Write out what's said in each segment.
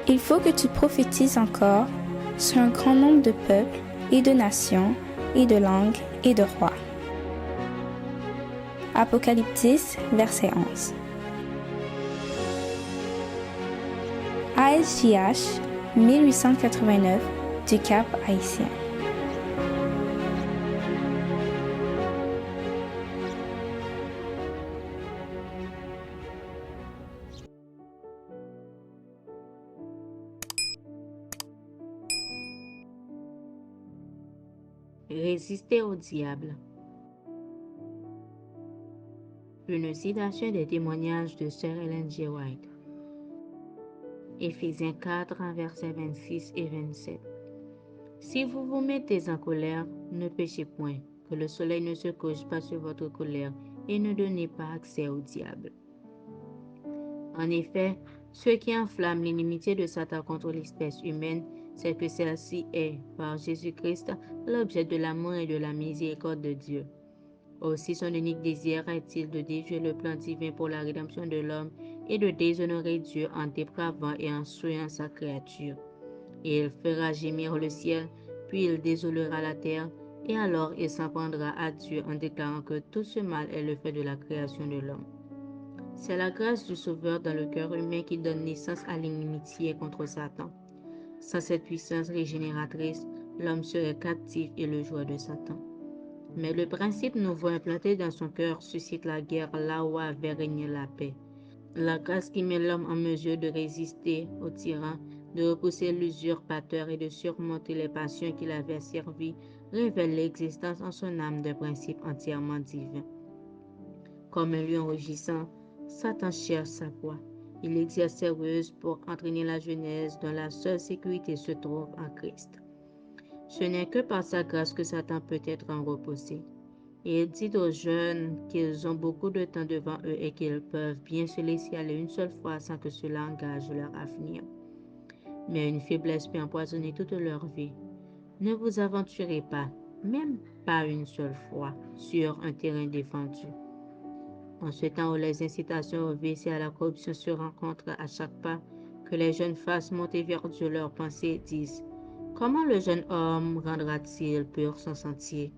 Il faut que tu prophétises encore sur un grand nombre de peuples et de nations et de langues et de rois. Apocalypse 10, verset 11. ASJH 1889 du Cap Haïtien. Résister au diable. Une citation des témoignages de Sir Ellen G. White. Éphésiens 4, versets 26 et 27. Si vous vous mettez en colère, ne péchez point, que le soleil ne se couche pas sur votre colère, et ne donnez pas accès au diable. En effet, ce qui enflamme l'inimitié de Satan contre l'espèce humaine, c'est que celle-ci est, par Jésus-Christ, l'objet de l'amour et de la miséricorde de Dieu. Aussi son unique désir est-il de déjouer le plan divin pour la rédemption de l'homme et de déshonorer Dieu en dépravant et en souillant sa créature. Et il fera gémir le ciel, puis il désolera la terre, et alors il s'en prendra à Dieu en déclarant que tout ce mal est le fait de la création de l'homme. C'est la grâce du Sauveur dans le cœur humain qui donne naissance à l'inimitié contre Satan. Sans cette puissance régénératrice, l'homme serait captif et le jouet de Satan. Mais le principe nouveau implanté dans son cœur suscite la guerre là où avait régné la paix. La grâce qui met l'homme en mesure de résister au tyran, de repousser l'usurpateur et de surmonter les passions qui l'avaient servi, révèle l'existence en son âme d'un principe entièrement divin. Comme un lion rugissant, Satan cherche sa proie. Il exerce ses ruses pour entraîner la jeunesse dont la seule sécurité se trouve en Christ. Ce n'est que par sa grâce que Satan peut être reposé. Et il dit aux jeunes qu'ils ont beaucoup de temps devant eux et qu'ils peuvent bien se laisser aller une seule fois sans que cela engage leur avenir. Mais une faiblesse peut empoisonner toute leur vie. Ne vous aventurez pas, même pas une seule fois, sur un terrain défendu. En ce temps où les incitations au vice et à la corruption se rencontrent à chaque pas, que les jeunes fassent monter vers Dieu leurs pensées disent « Comment le jeune homme rendra-t-il pur son sentier ?»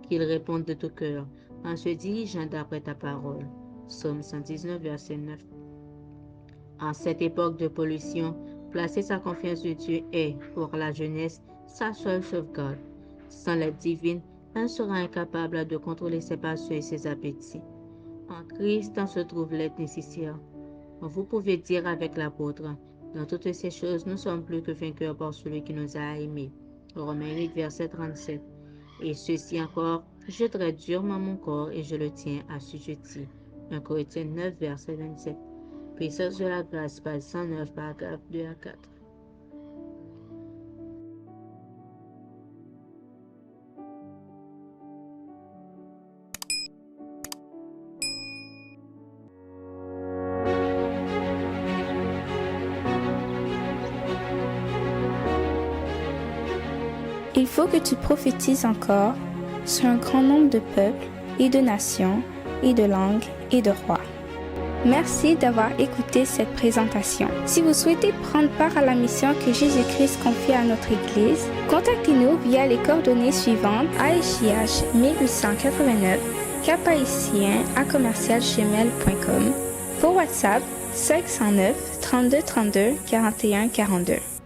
Qu'ils répondent de tout cœur en se dirigeant d'après ta parole. Psaume 119, verset 9. En cette époque de pollution, placer sa confiance en Dieu est, pour la jeunesse, sa seule sauvegarde. Sans l'aide divine, elle sera incapable de contrôler ses passions et ses appétits. En Christ en se trouve l'aide nécessaire. Vous pouvez dire avec l'apôtre, dans toutes ces choses, nous sommes plus que vainqueurs par celui qui nous a aimés. Romains 8, verset 37. Et ceci encore, je traite durement mon corps et je le tiens assujetti. 1 Corinthiens 9, verset 27. Puissance de la grâce, page 109, paragraphe 2 à 4. Il faut que tu prophétises encore sur un grand nombre de peuples et de nations et de langues et de rois. Merci d'avoir écouté cette présentation. Si vous souhaitez prendre part à la mission que Jésus-Christ confie à notre Église, contactez-nous via les coordonnées suivantes: ASJH 1889, Cap Haïtien @gmail.com, pour WhatsApp 509 32 32 41 42.